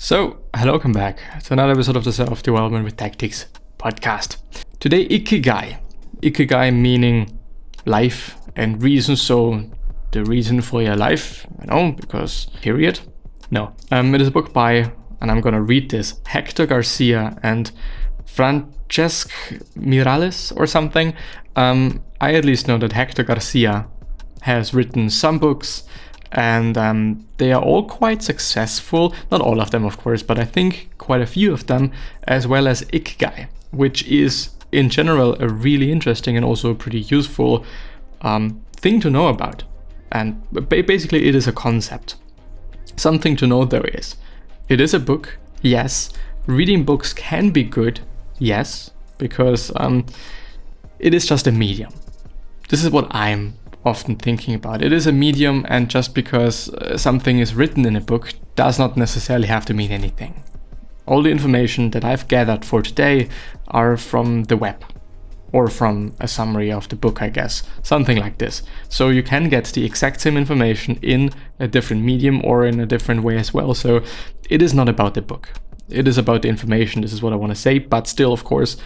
So, hello, welcome back to another episode of the Self-Development with Tactics podcast. Today, Ikigai. Ikigai meaning life and reason, so the reason for your life, because period. No, it is a book by, and I'm gonna read this, Hector Garcia and Francesc Miralles or something. I at least know that Hector Garcia has written some books, and they are all quite successful. Not all of them, of course, but I think quite a few of them, as well as Ikigai, which is in general a really interesting and also a pretty useful thing to know about. And basically it is a concept. Something to know there is. It is a book, yes. Reading books can be good, yes, because it is just a medium. This is what I'm often thinking about. It is a medium, and just because something is written in a book does not necessarily have to mean anything. All the information that I've gathered for today are from the web, or from a summary of the book, I guess, something like this. So you can get the exact same information in a different medium or in a different way as well. So it is not about the book. It is about the information. This is what I want to say, but still, of course,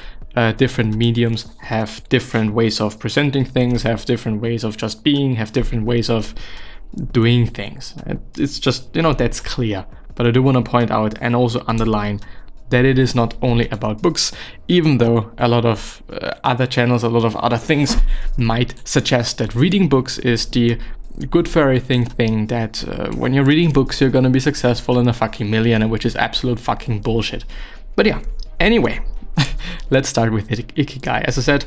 different mediums have different ways of presenting things, have different ways of just being, have different ways of doing things. It's just, that's clear. But I do want to point out and also underline that it is not only about books, even though a lot of other channels, a lot of other things might suggest that reading books is the good for everything thing, that when you're reading books, you're gonna be successful and a fucking millionaire, which is absolute fucking bullshit. But yeah, anyway. Let's start with Ikigai. As I said,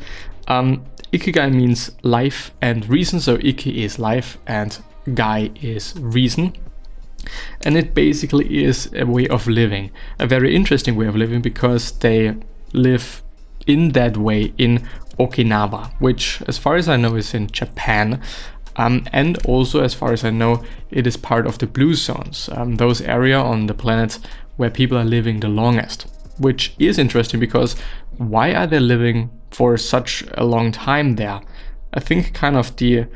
Ikigai means life and reason. So Iki is life and Gai is reason. And it basically is a way of living. A very interesting way of living, because they live in that way in Okinawa, which as far as I know is in Japan. And also as far as I know, it is part of the blue zones, those areas on the planet where people are living the longest. Which is interesting, because why are they living for such a long time there? I think kind of the,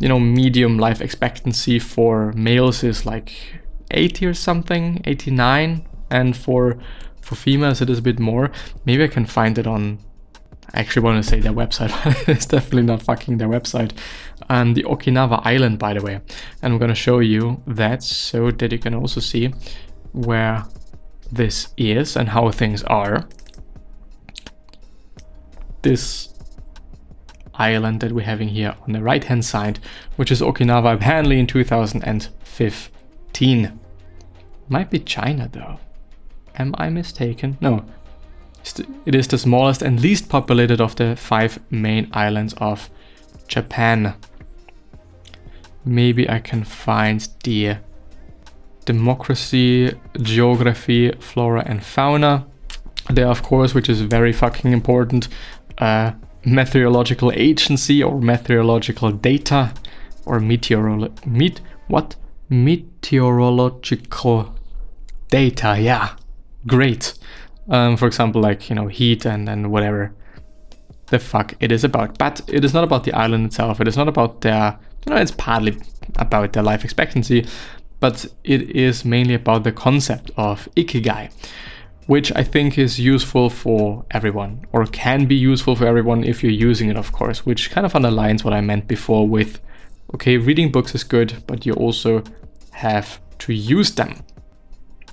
medium life expectancy for males is like 80 or something, 89. And for females it is a bit more. Maybe I can find it on, I actually want to say their website, but it's definitely not fucking their website. The Okinawa island, by the way. And I'm going to show you that so that you can also see where this is and how things are. This island that we're having here on the right hand side, which is Okinawa, apparently in 2015. Might be China though. Am I mistaken? No. It is the smallest and least populated of the 5 main islands of Japan. Maybe I can find the demography, geography, flora and fauna there, of course, which is very fucking important. Meteorological agency or meteorological data or meteorological data, yeah, great. For example, like, heat and whatever the fuck it is about. But it is not about the island itself. It is not about their, it's partly about their life expectancy, but it is mainly about the concept of Ikigai, which I think is useful for everyone, or can be useful for everyone if you're using it, of course, which kind of underlines what I meant before with, okay, reading books is good, but you also have to use them.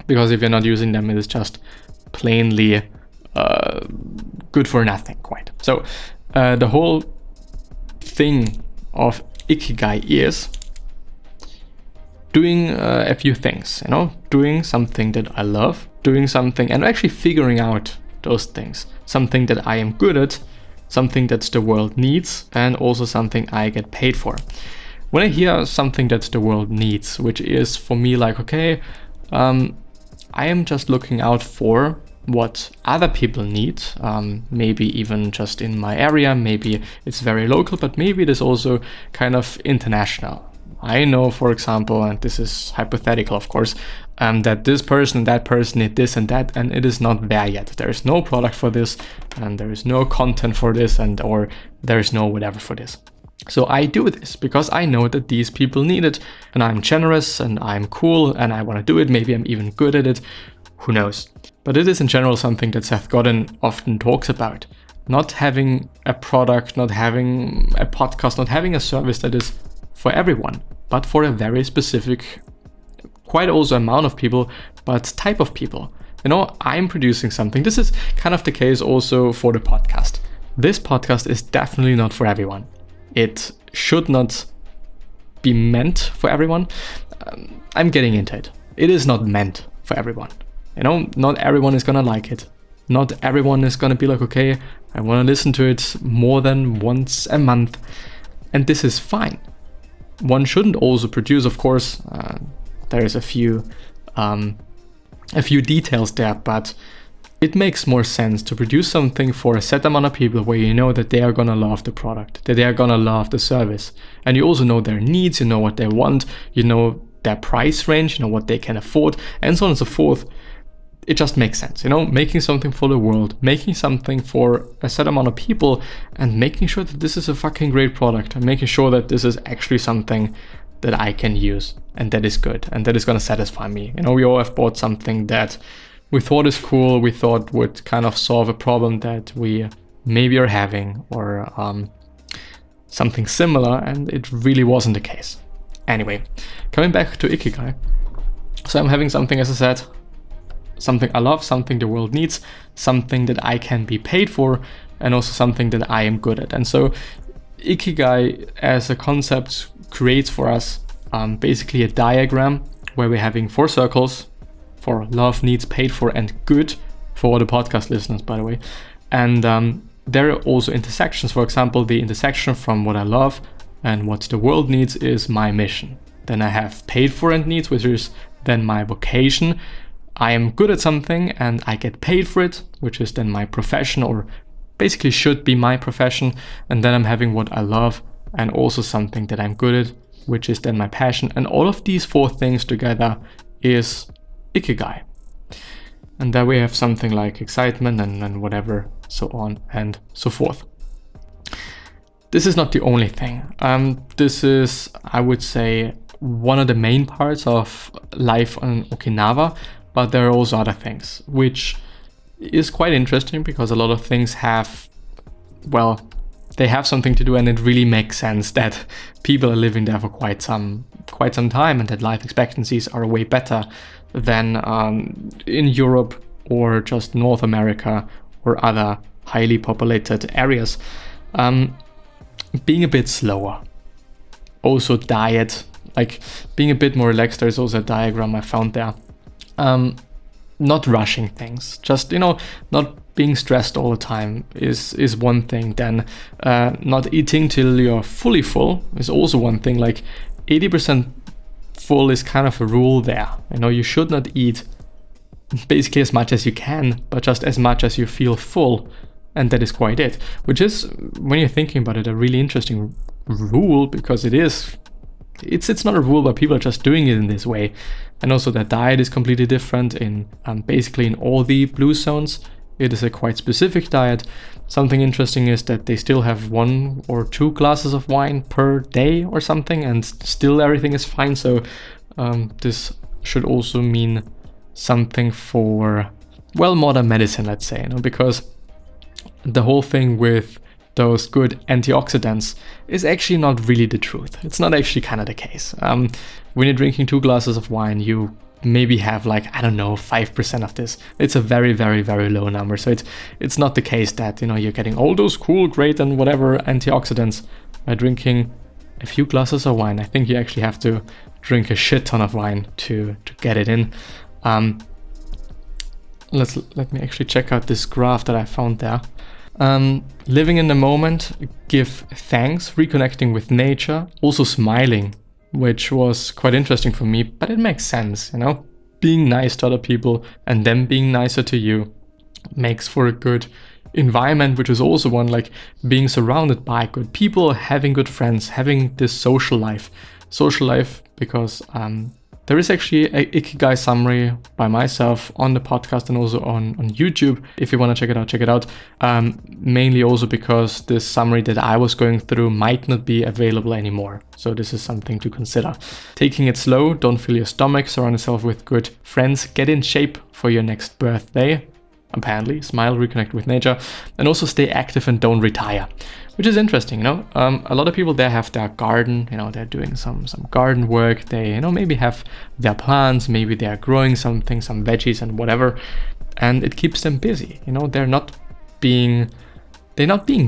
Because if you're not using them, it is just plainly good for nothing, quite. So the whole thing of Ikigai is doing a few things, doing something that I love, doing something and actually figuring out those things, something that I am good at, something that the world needs, and also something I get paid for. When I hear something that the world needs, which is for me like, okay, I am just looking out for what other people need, maybe even just in my area, maybe it's very local, but maybe it is also kind of international. I know, for example, and this is hypothetical, of course, that this person and that person need this and that, and it is not there yet. There is no product for this, and there is no content for this, or there is no whatever for this. So I do this because I know that these people need it, and I'm generous and I'm cool and I want to do it. Maybe I'm even good at it. Who knows? But it is in general something that Seth Godin often talks about. Not having a product, not having a podcast, not having a service that is for everyone, but for a very specific, quite also amount of people, but type of people. I'm producing something. This is kind of the case also for the podcast. This podcast is definitely not for everyone. It should not be meant for everyone. I'm getting into it. It is not meant for everyone. Not everyone is gonna like it. Not everyone is gonna be like, okay, I wanna listen to it more than once a month. And this is fine. One shouldn't also produce, of course, there is a few details there, but it makes more sense to produce something for a set amount of people where you know that they are gonna love the product, that they are gonna love the service. And you also know their needs, you know what they want, you know their price range, you know what they can afford, and so on and so forth. It just makes sense, making something for the world, making something for a set amount of people, and making sure that this is a fucking great product, and making sure that this is actually something that I can use, and that is good, and that is gonna satisfy me. We all have bought something that we thought is cool, we thought would kind of solve a problem that we maybe are having, or something similar, and it really wasn't the case. Anyway, coming back to Ikigai. So I'm having something, as I said, something I love, something the world needs, something that I can be paid for, and also something that I am good at. And so Ikigai as a concept creates for us basically a diagram where we're having 4 circles for love, needs, paid for, and good, for all the podcast listeners, by the way. And there are also intersections. For example, the intersection from what I love and what the world needs is my mission. Then I have paid for and needs, which is then my vocation. I am good at something and I get paid for it, which is then my profession, or basically should be my profession. And then I'm having what I love and also something that I'm good at, which is then my passion. And all of these 4 things together is Ikigai. And there we have something like excitement and whatever, so on and so forth. This is not the only thing. This is, I would say, one of the main parts of life on Okinawa. But there are also other things, which is quite interesting because a lot of things have, they have something to do, and it really makes sense that people are living there for quite some time, and that life expectancies are way better than in Europe or just North America or other highly populated areas. Being a bit slower. Also diet, like being a bit more relaxed. There's also a diagram I found there. Not rushing things, just not being stressed all the time is one thing. Then not eating till you're fully full is also one thing. Like 80% full is kind of a rule there. You should not eat basically as much as you can, but just as much as you feel full, and that is quite it. Which is, when you're thinking about it, a really interesting rule, because it's not a rule, but people are just doing it in this way. And also their diet is completely different in basically in all the blue zones. It is a quite specific diet. Something interesting is that they still have 1 or 2 glasses of wine per day or something, and still everything is fine. So this should also mean something for, modern medicine, let's say, because the whole thing with those good antioxidants is actually not really the truth. It's not actually kind of the case. When you're drinking 2 glasses of wine, you maybe have 5% of this. It's a very, very, very low number. So it's not the case that, you're getting all those cool, great, and whatever antioxidants by drinking a few glasses of wine. I think you actually have to drink a shit ton of wine to get it in. Let me actually check out this graph that I found there. Living in the moment, give thanks, reconnecting with nature, also smiling, which was quite interesting for me, but it makes sense, being nice to other people and them being nicer to you makes for a good environment, which is also one, like being surrounded by good people, having good friends, having this social life because There is actually a Ikigai summary by myself on the podcast and also on YouTube. If you want to check it out, check it out. Mainly also because this summary that I was going through might not be available anymore. So this is something to consider. Taking it slow, don't fill your stomach, surround yourself with good friends, get in shape for your next birthday. Apparently, smile, reconnect with nature, and also stay active and don't retire, which is interesting. A lot of people there have their garden, they're doing some garden work. They maybe have their plants, maybe they're growing something, some veggies and whatever, and it keeps them busy. They're not being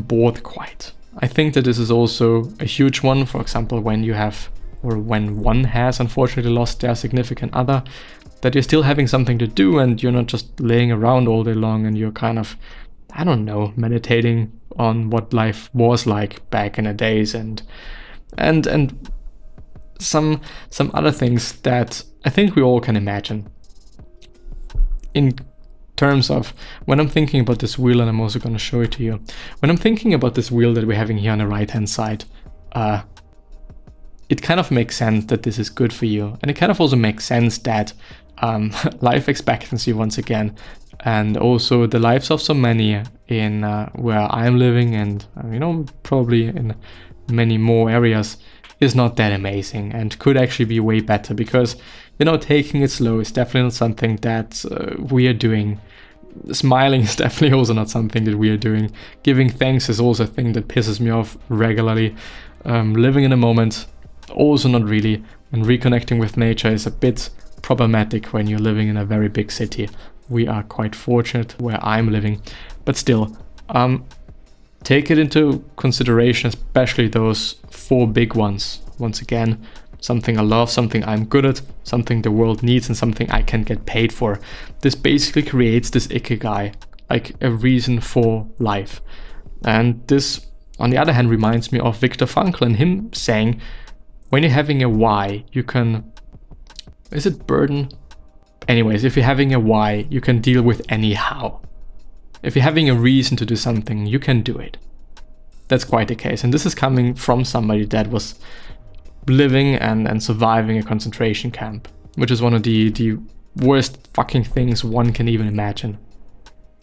bored quite. I think that this is also a huge one. For example, when one has unfortunately lost their significant other, that you're still having something to do and you're not just laying around all day long and you're kind of, meditating on what life was like back in the days and some other things that I think we all can imagine. In terms of when I'm thinking about this wheel, and I'm also going to show it to you, when I'm thinking about this wheel that we're having here on the right hand side, it kind of makes sense that this is good for you, and it kind of also makes sense that life expectancy once again, and also the lives of so many in where I'm living and probably in many more areas is not that amazing and could actually be way better, because taking it slow is definitely not something that we are doing. Smiling is definitely also not something that we are doing. Giving thanks is also a thing that pisses me off regularly. Living in the moment, also not really, and reconnecting with nature is a bit problematic when you're living in a very big city. We are quite fortunate where I'm living, but still, take it into consideration, especially those 4 big ones. Once again, something I love, something I'm good at, something the world needs, and something I can get paid for. This basically creates this Ikigai, like a reason for life. And this, on the other hand, reminds me of Viktor Frankl and him saying, when you're having a why, you can... Is it burden? Anyways, if you're having a why, you can deal with any how. If you're having a reason to do something, you can do it. That's quite the case. And this is coming from somebody that was living and surviving a concentration camp, which is one of the worst fucking things one can even imagine.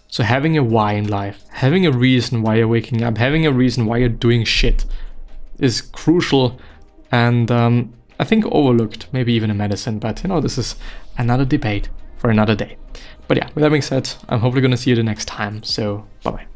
So having a why in life, having a reason why you're waking up, having a reason why you're doing shit is crucial and I think overlooked, maybe even in medicine, but this is another debate for another day. But yeah, with that being said, I'm hopefully going to see you the next time, so bye-bye.